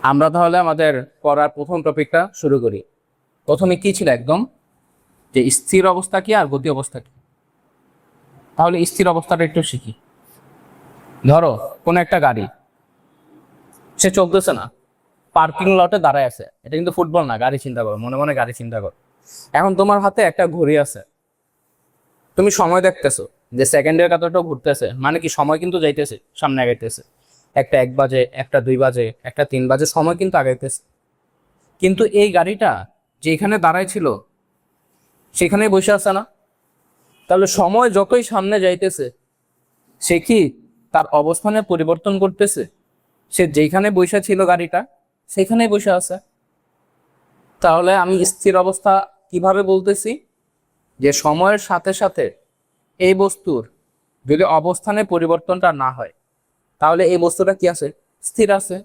আমরা তাহলে আমাদের পড়ার প্রথম টপিকটা শুরু করি। প্রথমে কি ছিল একদম, যে স্থির অবস্থা কি আর গতি অবস্থা কি। তাহলে স্থির অবস্থাটা একটু শিখি। ধরো কোনো একটা গাড়ি, সে চলতেছে না, পার্কিং লটে দাঁড়ায় আছে। এটা কিন্তু ফুটবল না, গাড়ি চিন্তা করো, মনে মনে গাড়ি চিন্তা করো। এখন তোমার হাতে একটা ঘড়ি আছে, তুমি সময় দেখতেছো যে সেকেন্ডের কতটা ঘুরতেছে, মানে কি সময় কিন্তু যাইতেছে, সামনে আগাইতেছে। একটা 1 বাজে, একটা 2 বাজে, একটা 3 বাজে, সময় কিন্তু আগাইতেছে। কিন্তু এই গাড়িটা যেখানে দাঁড়ায় ছিল সেখানেই বসে আছে না। তাহলে সময় যতই সামনে যাইতেছে, সে কি তার অবস্থানে পরিবর্তন করতেছে? সে যেখানে বসে ছিল গাড়িটা সেখানেই বসে আছে। তাহলে আমি স্থির অবস্থা কিভাবে বলতেছি? যে সময়ের সাথে সাথে এই বস্তুর যদি অবস্থানে পরিবর্তনটা না হয়, তাহলে এই বস্তুটা কি আছে? স্থির আছে।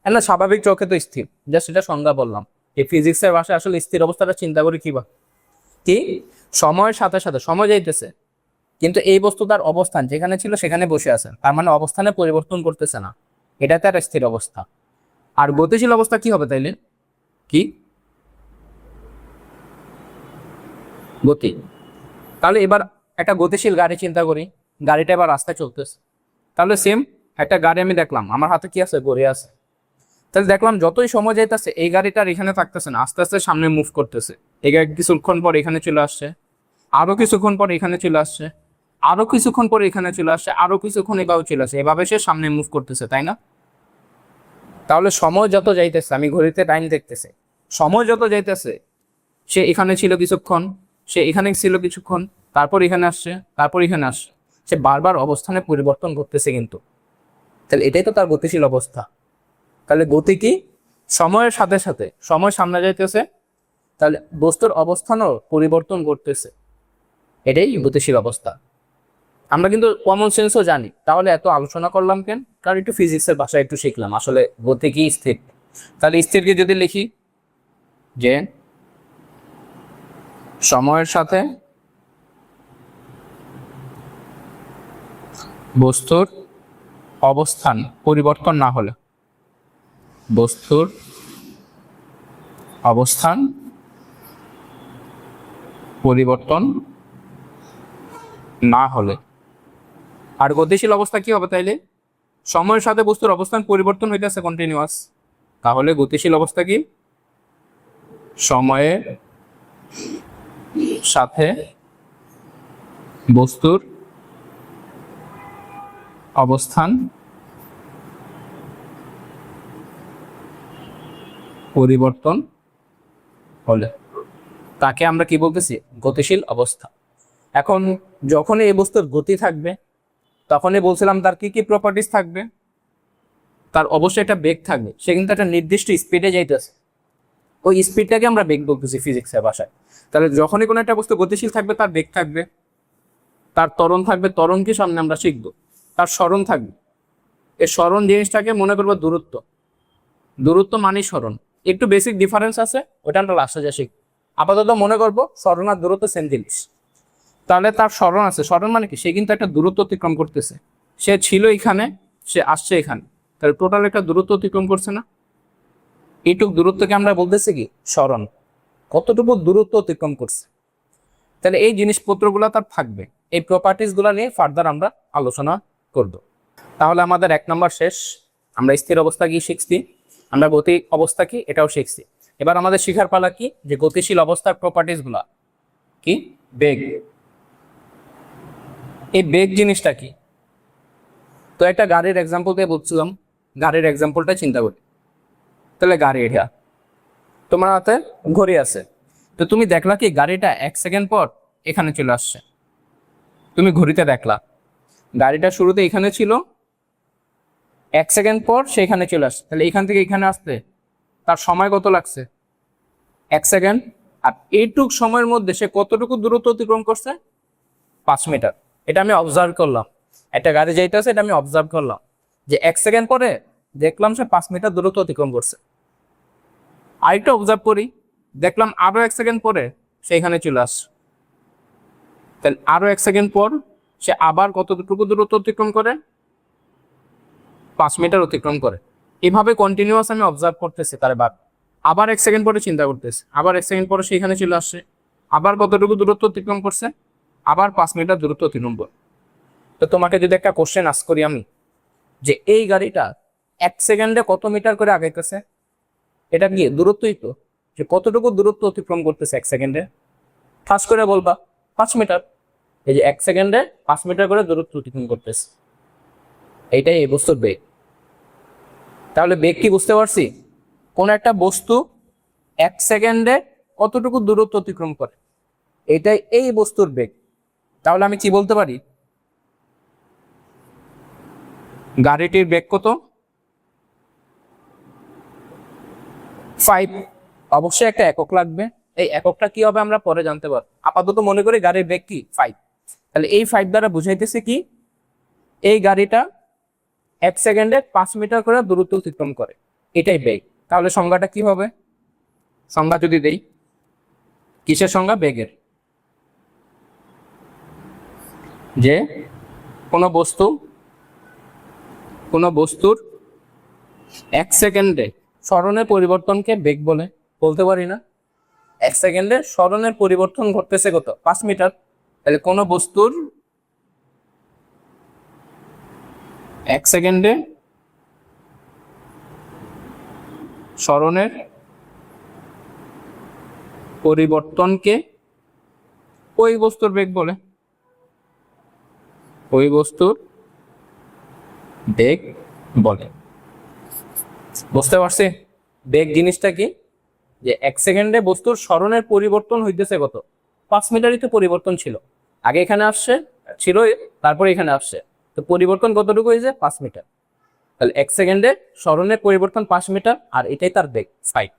না, স্বাভাবিক চোখে তো স্থির, জাস্ট এটা সংজ্ঞা বললাম। এই ফিজিক্সের ভাষায় আসলে স্থির অবস্থাটা চিন্তা করি কি সময়ের সাথে সাথে সময় যাইতেছে, কিন্তু এই বস্তু তার অবস্থান যেখানে ছিল সেখানে বসে আছে, তার মানে অবস্থানে পরিবর্তন করতেছে না। এটা তার স্থির অবস্থা। আর গতিশীল অবস্থা কি হবে তাইলে? কি গতি। তাহলে এবার একটা গতিশীল গাড়ি চিন্তা করি, গাড়িটা এবার রাস্তায় চলতেছে। তাহলে সেম একটা গাড়ি আমি দেখলাম, আমার হাতে কি আছে? ঘড়ি আছে। তাহলে দেখলাম যতই সময় যাইতেছে এই গাড়িটার এখানে থাকতেছে না, আস্তে আস্তে সামনে মুভ করতেছে। এই গাড়ি কিছুক্ষণ পর এখানে চলে আসছে, আরো কিছুক্ষণ পর এখানে চলে আসছে, আরো কিছুক্ষণ পর এখানে চলে আসছে, আরো কিছুক্ষণ এভাবে চলে আসছে, এভাবে সে সামনে মুভ করতেছে, তাই না? তাহলে সময় যত যাইতেছে, আমি ঘড়িতে টাইম দেখতেছি, সময় যত যাইতেছে, সে এখানে ছিল কিছুক্ষণ, সে এখানে ছিল কিছুক্ষণ, তারপর এখানে আসছে, তারপর এখানে আসছে, সে বারবার অবস্থানে পরিবর্তন করতেছে কিন্তু। তাহলে এটাই তো তার গতিশীল অবস্থা। তাহলে গতি কি? সময়ের সাথে সাথে সময় সামনে যাইতেছে, তাহলে বস্তুর অবস্থানও পরিবর্তন করতেছে। এটাই গতিশীল অবস্থা। আমরা কিন্তু কমন সেন্সও জানি, তাহলে এত আলোচনা করলাম কেন? কারণ একটু ফিজিক্সের ভাষায় একটু শিখলাম আসলে গতি কি, স্থির। তাহলে স্থিরকে যদি লিখি যে সময়ের সাথে বস্তুর অবস্থান পরিবর্তন না হলে, বস্তুর অবস্থান পরিবর্তন না হলে। আর গতিশীল অবস্থা কি হবে তাইলে? সময়ের সাথে বস্তুর অবস্থান পরিবর্তন হইতেছে কন্টিনিউয়াস, তাহলে গতিশীল অবস্থা কি? সময়ের সাথে বস্তুর অবস্থান পরিবর্তন হলে তাকে আমরা কি বলতেছি? গতিশীল অবস্থা। এখন যখনই এই বস্তুর গতি থাকবে, তখনই বলছিলাম তার কি কি প্রপার্টিস থাকবে? তার অবশ্যই একটা বেগ থাকবে, সে কিন্তু একটা নির্দিষ্ট স্পিডে যাইতেছে, ওই স্পিডটাকে আমরা বেগ বলতেছি ফিজিক্সের ভাষায়। তাহলে যখনই কোনো একটা বস্তু গতিশীল থাকবে, তার বেগ থাকবে, তার ত্বরণ থাকবে, ত্বরণ কি সামনে আমরা শিখবো। তার স্মরণ থাকবে, এই স্মরণ জিনিসটাকে মনে করবো দূরত্ব, দূরত্ব মানে স্মরণ। একটু বেসিক ডিফারেন্স আছে, ওটা আমরা লাস্টে যা শিখবো। আপাতত মনে করবো স্মরণ আর দূরত্ব সেম জিনিস। তাহলে তার স্মরণ আছে, স্মরণ মানে কি? সে কিন্তু একটা দূরত্ব অতিক্রম করতেছে, সে ছিল এখানে, সে আসছে এখানে, তাহলে টোটাল একটা দূরত্ব অতিক্রম করছে না? এইটুক দূরত্বকে আমরা বলতেছি কি? স্মরণ। কতটুকু দূরত্ব অতিক্রম করছে। তাহলে এই জিনিসপত্রগুলো তার থাকবে, এই প্রপার্টিসগুলো নিয়ে ফার্দার আমরা আলোচনা করব। তাহলে আমাদের 1 নম্বর শেষ। আমরা স্থির অবস্থা কি শিখছি, আমরা গতি অবস্থা কি এটাও শিখছি। এবার আমাদের শিখার পালা কি? যে গতিশীল অবস্থার প্রপার্টিসগুলো কি? বেগ। এই বেগ জিনিসটা কি? তো একটা গাড়ির এক্সাম্পল দিয়ে বলছিলাম, গাড়ির এক্সাম্পলটা চিন্তা করি। তাহলে গাড়ি, এটা তোমার হাতে ঘড়ি আছে, তো তুমি দেখলা কি গাড়িটা 1 সেকেন্ড পর এখানে চলে আসছে। তুমি ঘড়িতে দেখলা গাড়িটা শুরুতে এখানে ছিল, 1 সেকেন্ড পর সেখানে চলে আসছে। তাহলে এখান থেকে এখানে আসতে তার সময় কত লাগছে? 1 সেকেন্ড। আর এইটুক সময়ের মধ্যে সে কতটুকু দূরত্ব অতিক্রম করছে? 5 মিটার। এটা আমি অবজার্ভ করলাম, একটা গাড়ি যাইতেছে, এটা আমি অবজার্ভ করলাম যে 1 সেকেন্ড পরে দেখলাম সে 5 মিটার দূরত্ব অতিক্রম করছে। আরেকটা অবজার্ভ করি, দেখলাম আরো 1 সেকেন্ড পরে সে এখানে চলে আসছে। তাহলে আরো 1 সেকেন্ড পর সে আবার কতটুকু দূরত্ব অতিক্রম করে? 5 মিটার অতিক্রম করে। এভাবে কন্টিনিউয়াস আমি অবজার্ভ করতেছি তার বার, আবার 1 সেকেন্ড পরে চিন্তা করতেছি, আবার 1 সেকেন্ড পরে সেখানে চলে আসছে, আবার কতটুকু দূরত্ব অতিক্রম করছে, আবার 5 মিটার দূরত্ব অতিক্রম করে। তো তোমাকে যদি একটা কোশ্চেন আস্ক করি আমি, যে এই গাড়িটা 1 সেকেন্ডে কত মিটার করে আগাইতেছে, এটা কি দূরত্বই তো, যে কতটুকু দূরত্ব অতিক্রম করতেছে 1 সেকেন্ডে, ফার্স্ট করে বলবা 5 মিটার। এই যে 1 সেকেন্ডে 5 মিটার করে দূরত্ব অতিক্রম করতেছে, এইটাই এই বস্তুর বেগ। তাহলে বেগ কি বুঝতে পারছি, কোন একটা বস্তু 1 সেকেন্ডে কতটুকু দূরত্ব অতিক্রম করে, এটাই এই বস্তুর বেগ। তাহলে আমি কি বলতে পারি, গাড়িটির বেগ কত, 5। অবশ্যই একটা একক লাগবে, এই এককটা কি হবে আমরা পরে জানতে পারবো, আপাতত মনে করি গাড়ির বেগ কি 5। তাহলে এই 5 দ্বারা বুঝাইতেছে কি, এই গাড়িটা 1 সেকেন্ডে 5 মিটার করে দূরত্ব অতিক্রম করে, এটাই বেগ। তাহলে সংজ্ঞাটা কি হবে, সংজ্ঞা যদি দেই, কিসের সংজ্ঞা, বেগের। যে কোনো বস্তুর 1 সেকেন্ডে সরণের পরিবর্তনকে বেগ বলে, বলতে পারি না। 1 সেকেন্ডে সরণের পরিবর্তন ঘটতেছে কত, 5 মিটার। তাহলে কোনো বস্তুর 1 সেকেন্ডে সরণের পরিবর্তনকে ওই বস্তুর বেগ বলে, ওই বস্তুর বেগ বলে। বুঝতে পারছি বেগ জিনিসটা কি, যে 1 সেকেন্ডে বস্তুর সরণের পরিবর্তন হইতেছে কত, 5 মিটারই তো পরিবর্তন ছিল, আগে এখানে আসছে ছিল, তারপরে এখানে আসছে, তো পরিবর্তন কতটুকু হয়েছে, 5 মিটার। তাহলে 1 সেকেন্ডে সরণের পরিবর্তন 5 মিটার, আর এটাই তার বেগ 5।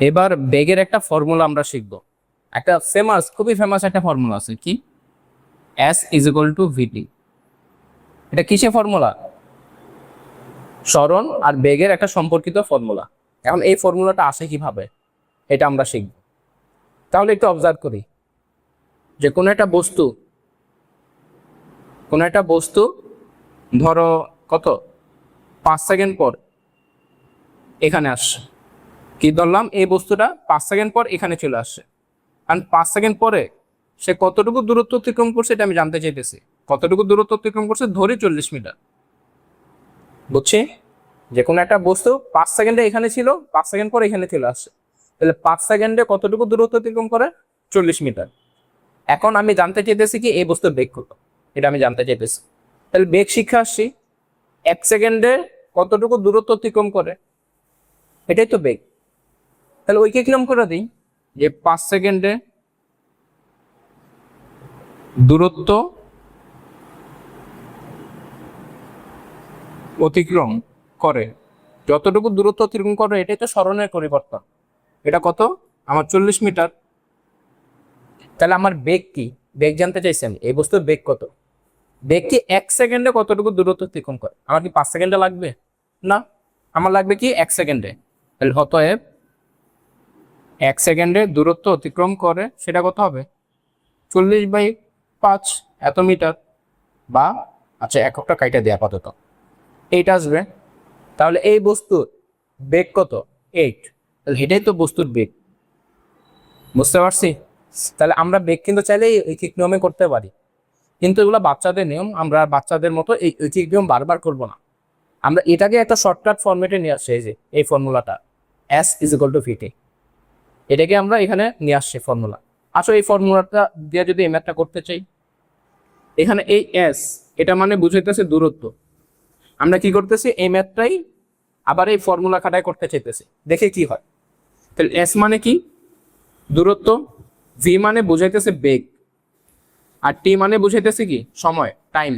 এবার বেগের একটা ফর্মুলা আমরা শিখব, একটা খুবই ফেমাস একটা ফর্মুলা আছে, কি, S = VT। এটা কিসের ফর্মুলা, সরণ আর বেগের একটা সম্পর্কিত ফর্মুলা। এখন এই ফর্মুলাটা আসে কিভাবে, এটা আমরা শিখব। তাহলে একটু অবজার্ভ করি, যে কোনো একটা বস্তু ধরো কত 5 সেকেন্ড পর এখানে আসছে, কি ধরলাম, এই বস্তুটা 5 সেকেন্ড পর এখানে চলে আসছে, কারণ 5 সেকেন্ড পরে সে কতটুকু দূরত্ব অতিক্রম করছে এটা আমি জানতে চাইতেছি। কতটুকু দূরত্ব অতিক্রম করছে, ধরি 40 মিটার। বুঝছি, যে কোনো একটা বস্তু 5 সেকেন্ডে এখানে ছিল, 5 সেকেন্ড পর এখানে চলে আসছে, তাহলে 5 সেকেন্ডে কতটুকু দূরত্ব অতিক্রম করে, 40 মিটার। এখন আমি জানতে চাইতেছি কি, এই বস্তুর বেগ কত, এটা আমি জানতে চাইতেছি। তাহলে বেগ শিক্ষা আসছি, 1 সেকেন্ডে কতটুকু দূরত্ব অতিক্রম করে, এটাই তো বেগ। তাহলে ওইকে কিরকম করে দিই, যে 5 সেকেন্ডে দূরত্ব অতিক্রম করে, যতটুকু দূরত্ব অতিক্রম করে এটাই তো সরণের পরিবর্তন, এটা কত, আমার 40 মিটার। তাহলে আমার বেগ কি, বেগ জানতে চাইছি আমি, এই বস্তুর বেগ কত, বেগ কি 1 সেকেন্ডে কতটুকু দূরত্ব অতিক্রম করে, আমার কি 5 সেকেন্ডে লাগবে না, আমার লাগবে কি 1 সেকেন্ডে। তাহলে অতএব 1 সেকেন্ডে দূরত্ব অতিক্রম করে, সেটা কত হবে, 40/5 এত মিটার, বা আচ্ছা এককটা কাইটা দেয়া আপাতত, 8 আসবে। তাহলে এই বস্তুর বেগ কত, 8। তাহলে এটাই তো বস্তুর বেগ। বুঝতে পারছি, তাহলে আমরা বেগ কিন্তু চাইলে এই ঐকিক নিয়মে করতে পারি, কিন্তু এগুলো বাচ্চাদের নিয়ম, আমরা বাচ্চাদের মতো এই ঐকিক নিয়ম বারবার করব না, আমরা এটাকে একটা শর্টকাট ফরম্যাটে নিয়ে আসছি। এই যে এই ফর্মুলাটা S = VT, এটাকে আমরা এখানে নিয়ে আসছি ফর্মুলা। আসলে এই ফর্মুলাটা দিয়ে যদি এই ম্যাথটা করতে চাই, এখানে এই S এটা মানে বুঝাইতেছে দূরত্ব, আমরা কি করতেছি, এই ম্যাথটাই আবার এই ফর্মুলা খাটায় করতে চাইতেছি, দেখে কি হয়। তাহলে S মানে কি, দূরত্ব, V মানে বুঝাইতেছে বেগ, আর T মানে বুঝাইতেছে কি, সময়, টাইম।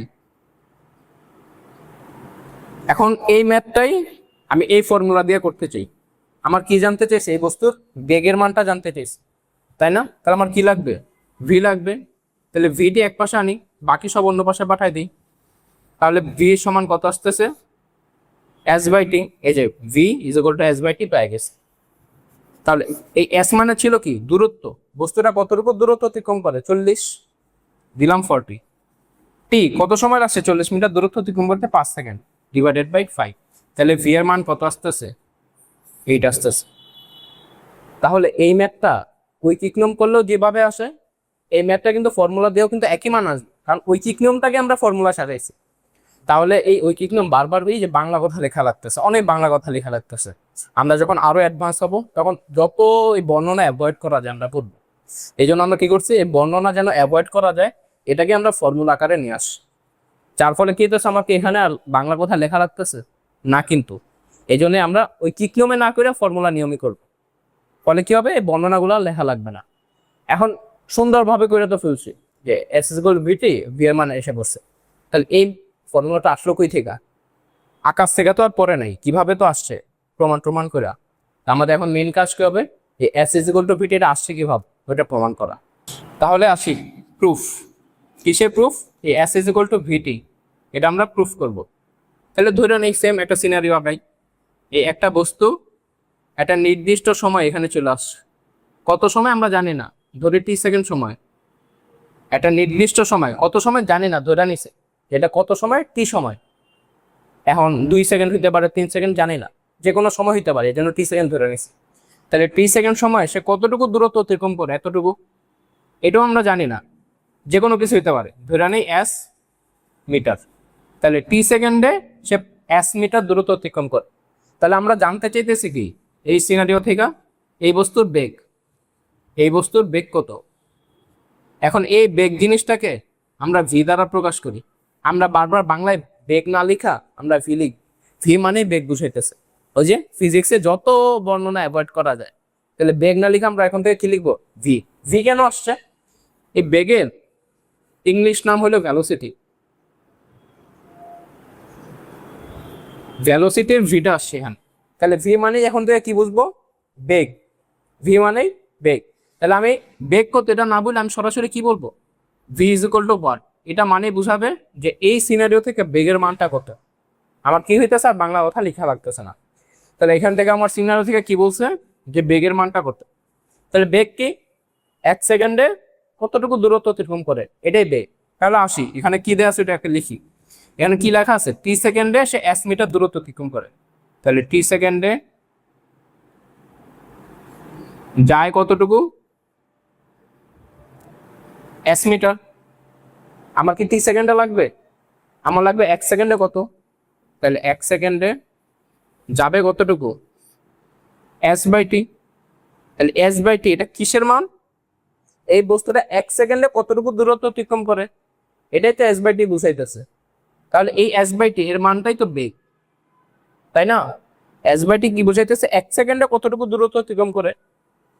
এখন এই ম্যাথটাই আমি এই ফর্মুলা দিয়ে করতে চাই, আমার কি জানতে চাইছে, এই বস্তুর বেগের মানটা জানতে চাইছে, তাই না। তাহলে আমার কি লাগবে, V লাগবে। তাহলে VT এক পাশে আনি, বাকি সব অন্য পাশে পাঠাই দিই, তাহলে V সমান কত আসতেছে, S/T। এই যে V = S/T পেয়ে গেছে। তাহলে এই S মানে ছিল কি, দূরত্ব, বস্তুটা কতটুকু দূরত্ব অতিক্রম করে, 40, দিলাম 40। T কত সময় লাগছে, 40 মিটার দূরত্ব অতিক্রম করতে 5 সেকেন্ড, / 5। তাহলে ভি এর মান কত আসতেছে? 8 আসতেছে। তাহলে এই ম্যাথটা ঐকিক নিয়ম করলেও যেভাবে আসে, এই ম্যাথটা কিন্তু ফর্মুলা দিয়েও কিন্তু একই মান আসবে, কারণ ঐকিক নিয়মটাকে আমরা ফর্মুলা সাজাইছি। তাহলে এই ঐকিক নিয়ম বারবার এই যে বাংলা কথা লেখা লাগতেছে, অনেক বাংলা কথা লেখা লাগতেছে। আমরা যখন আরো অ্যাডভান্স হবো তখন যত এই বর্ণনা অ্যাভয়েড করা যায় আমরা পড়বো। এই জন্য আমরা কি করছি, এই বর্ণনা যেন অ্যাভয়েড করা যায় এটাকে আমরা ফর্মুলা আকারে নিয়ে আসি। যার ফলে কি হতেছে, আমাকে এখানে আর বাংলা কথা লেখা লাগতেছে না, কিন্তু এই জন্য আমরা ঐকিক নিয়মে না করে ফর্মুলা নিয়মই করবো। ফলে কি হবে, এই বর্ণনাগুলো লেখা লাগবে না। এখন সুন্দরভাবে করে তো ফেলছি যে S is equal VT, V এর মান এসে পড়ছে। তাহলে এই ফর্মুলাটা আসলো কই থেকে? আকাশ থেকে তো আর পড়ে নাই, কিভাবে তো আসছে, প্রমাণ করে। আমাদের এখন মেইন কাজ কি হবে, এই এস ইজ ইকুয়াল টু ভিটি এটা আসছে কিভাবে ওইটা প্রমাণ করা। তাহলে আসি প্রুফ। কিসের প্রুফ? এই এস ইজ ইকুয়াল টু ভিটি, এটা আমরা প্রুফ করব। তাহলে ধরে নেই সেম একটা সিনারিও আগাই। এই একটা বস্তু একটা নির্দিষ্ট সময় এখানে চলে আসছে, কত সময় আমরা জানি না, ধরে টি সেকেন্ড সময়। একটা নির্দিষ্ট সময়, কত সময় জানি না, ধরে নিছে এটা কত সময়, টি সময়। এখন 2 সেকেন্ড হইতে পারে, 3 সেকেন্ড জানি না, যে কোনো সময় হইতে পারে, এই জন্য টি সেকেন্ড ধরে নিছি। তাহলে টি সেকেন্ড সময় সে কতটুকু দূরত্ব অতিক্রম করে, এতটুকু, এটাও আমরা জানি না, যে কোনো কিছু হইতে পারে, ধরে নেই এস মিটার। তাহলে টি সেকেন্ডে সে এস মিটার দূরত্ব অতিক্রম করে। তাহলে আমরা জানতে চাইতেছি কি, এই সিনারিও থেকে এই বস্তুর বেগ, এই বস্তুর বেগ কত। এখন এই বেগ জিনিসটাকে আমরা ভি দ্বারা প্রকাশ করি। আমরা বারবার বাংলায় বেগ না লিখা আমরা ভি লিখ, ভি মানে বেগ বুঝাইতেছে। ওই যে ফিজিক্সে যত বর্ণনা অ্যাভয়েড করা যায়, তাহলে বেগ না লিখা আমরা এখন থেকে কি লিখবো, ভি। ভি কেন আসছে? এই বেগের ইংলিশ নাম হলো ভ্যালোসিটি। ভ্যালোসিটির ভিটা আসছে এখানে। তাহলে ভি মানে এখন থেকে কি বুঝবো, বেগ। ভি মানে বেগ। তাহলে আমি বেগ কত এটা না বলে আমি সরাসরি কি বলবো, V is equal to what. এটা মানে বুঝাবে যে এই সিনারিও থেকে বেগের মানটা কত। আমার কি হইতেছে, আর বাংলা কথা লেখা লাগতেছে না। তাহলে এখান থেকে আমার সিনারিও থেকে কি বলছে, যে বেগের মানটা কত। তাহলে বেগ কি, 1 সেকেন্ডে কতটুকু দূরত্ব অতিক্রম করে, এটাই বেগ। তাহলে আসি এখানে কি দেওয়া আছে এটা একটা লিখি। এখানে কি লেখা আছে, টি সেকেন্ডে সে 1 মিটার দূরত্ব অতিক্রম করে। তাহলে টি সেকেন্ডে যায় কতটুকু, 1 মিটার। আমার কি টি সেকেন্ডে লাগবে, আমার লাগবে 1 সেকেন্ডে কত। তাহলে 1 সেকেন্ডে যাবে কতটুকু, এস বাই টি। তাহলে এস বাই টি এটা কিসের মান, এই বস্তুটা 1 সেকেন্ডে কতটুকু দূরত্ব অতিক্রম করে, এটাই তো এস বাই টি বুঝাইতেছে। তাহলে এই এস বাই টি এর মানটাই তো বেগ, তাই না? এস বাই টি কি বুঝাইতেছে, 1 সেকেন্ডে কতটুকু দূরত্ব অতিক্রম করে।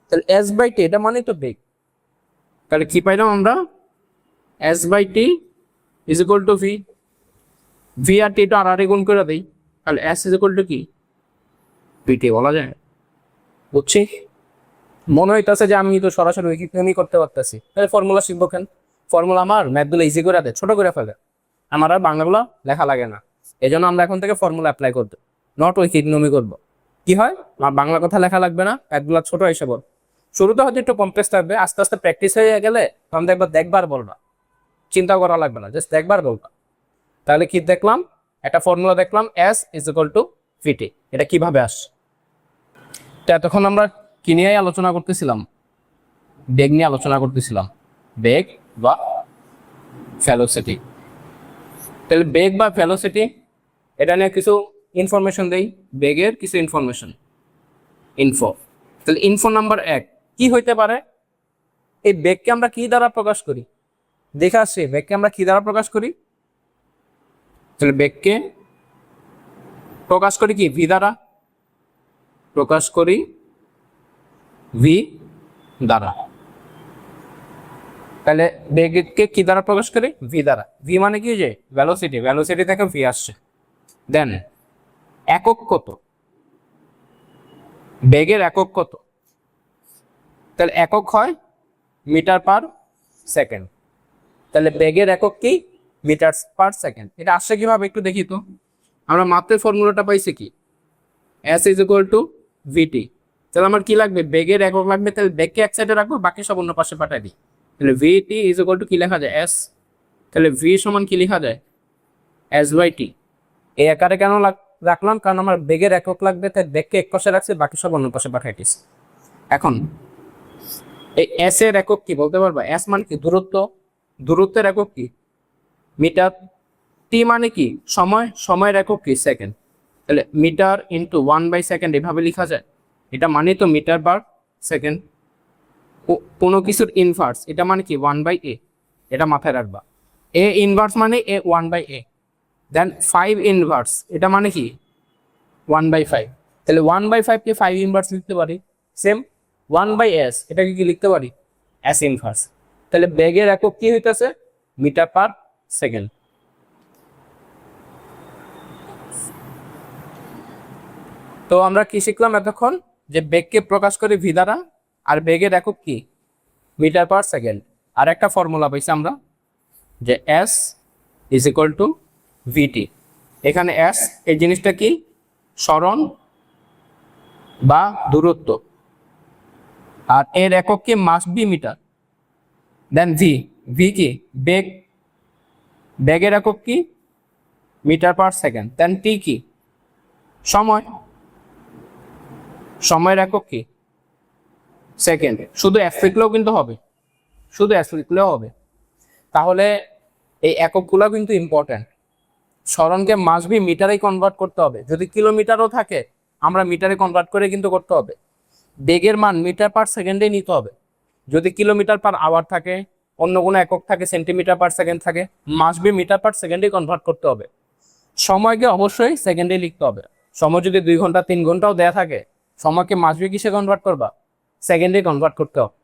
তাহলে এস বাই টি এটা মানে তো বেগ। তাহলে কি পাইলাম আমরা, S by T is equal to V. V আর টি তো আর গুণ করে দেই, তাহলে এস ইজ ইকুয়াল টু কি, পিটি বলা যায়। বুঝছি, মনে হইতেছে যে আমি তো সরাসরি ঐকিকই করতে পারতেছি। তাহলে ফর্মুলা শিখবো কেন, ফর্মুলা আমার ম্যাথগুলো ইজি করে দেয়, ছোট করে ফেলে, আমার আর বাংলাগুলো লেখা লাগে না। এই জন্য আমরা এখন থেকে ফর্মুলা অ্যাপ্লাই করবো, নট ঐকিক নিয়মই করবো। কি হয়, আমার বাংলা কথা লেখা লাগবে না, ম্যাথগুলো ছোট হিসেবে। শুরুতে হয়তো একটু কমপ্লেক্স থাকবে, আস্তে আস্তে প্র্যাকটিস হয়ে গেলে তখন দেখবার বলবা, চিন্তা করা লাগবে না, জাস্ট দেখবার বলবা। তাহলে কি দেখলাম, একটা ফর্মুলা দেখলাম, এস ইজ ইকুয়াল টু ভিটি, এটা কিভাবে আসছে। তো এতক্ষণ আমরা কি নিয়ে আলোচনা করতেছিলাম, বেগ নিয়ে আলোচনা করতেছিলাম, বেগ বা ভেলোসিটি। তাহলে বেগ বা ভেলোসিটি এটা নিয়ে কিছু ইনফরমেশন দেই, বেগের কিছু ইনফরমেশন, ইনফো। তাহলে ইনফো নাম্বার 1 কি হইতে পারে, এই বেগকে আমরা কি দ্বারা প্রকাশ করি, দেখে আসছি বেগকে আমরা কি দ্বারা প্রকাশ করি। তাহলে বেগকে প্রকাশ করি কি, ভি দ্বারা প্রকাশ করি, ভি দ্বারা। তাহলে বেগকে কি দ্বারা প্রকাশ করি, ভি দ্বারা। ভি মানে কি, যে ভেলোসিটি, ভেলোসিটি থেকে ভি আসছে। দেন একক কত, বেগের একক কত, তাহলে একক হয় মিটার পার সেকেন্ড। তাহলে বেগের একক কি, মিটার পার সেকেন্ড। এটা আসছে কিভাবে একটু দেখি তো, আমরা মাত্রের ফর্মুলাটা পাইছি কি, এস ইজ ইকুয়াল টু ভিটি। তাহলে আমার কি লাগবে, বেগের একক লাগবে। তাহলে বেগকে এক সাইডে রাখবো, বাকি সব অন্য পাশে পাঠাই দিই। তাহলে ভিটি ইজ ইকুয়াল টু কি লেখা যায়, এস। তাহলে ভি সমান কি লেখা যায়, এস বাই টি। এই আকারে কেন রাখলাম, কারণ আমার বেগের একক লাগবে, তাই বেগকে এক পাশে রাখছি, বাকি সব অন্য পাশে পাঠাইতেছি। এখন এই এস এর একক কি বলতে পারবা? এস মানে কি? দূরত্ব। দূরত্বের একক কি? মিটার। টি মানে কি? সময়। সময়ের একক কি? সেকেন্ড। তাহলে মিটার ইন্টু 1/সেকেন্ড এভাবে লেখা যায়। এটা মানে তো মিটার পার সেকেন্ড। কোনো কিছুর ইনভার্স, এটা মানে কি? 1/a। এটা মাথায় রাখবা। এ ইনভার্স মানে এ 1/a। দেন 5 ইনভার্স, এটা মানে কি? 1/5। তাহলে 1/5 কে 5 ইনভার্স লিখতে পারি। সেম 1/s, এটাকে কি লিখতে পারি? S inverse. তাহলে বেগের একক কি হইতেছে? Metre per second. তো আমরা কি শিখলাম এতক্ষণ? যে বেগকে প্রকাশ করে ভি দ্বারা, আর বেগের একক কি? Metre per second. আর একটা ফর্মুলা পাইছি আমরা, যে এস ইজ ইকুয়াল টু ভিটি। এখানে এস এই জিনিসটা কি? সরণ বা দূরত্ব। আর এর একক কি? Must be metre. Then V, V কি? বেগ। বেগের একক কি? Metre per second. দেন টি কি? সময়। সময়ের একক কি? সেকেন্ড। শুধু এস লিখলেও কিন্তু হবে, শুধু এস লিখলেও হবে। তাহলে এই এককগুলো কিন্তু ইম্পর্টেন্ট। সরণকে মাস্ট বি মিটারেই কনভার্ট করতে হবে। যদি কিলোমিটারও থাকে, আমরা মিটারে কনভার্ট করে কিন্তু করতে হবে। বেগের মান মিটার পার সেকেন্ডে নিতে হবে। যদি কিলোমিটার পার আওয়ার থাকে, অন্য কোনো একক থাকে, সেন্টিমিটার পার সেকেন্ড থাকে, মাস্ট বি মিটার পার সেকেন্ডে কনভার্ট করতে হবে। সময়কে অবশ্যই সেকেন্ডে লিখতে হবে। সময় যদি 2 ঘন্টা 3 ঘন্টাও দেয়া থাকে, সময়কে মাস্ট বি কিসে কনভার্ট করবা? সেকেন্ডে কনভার্ট করতে হবে।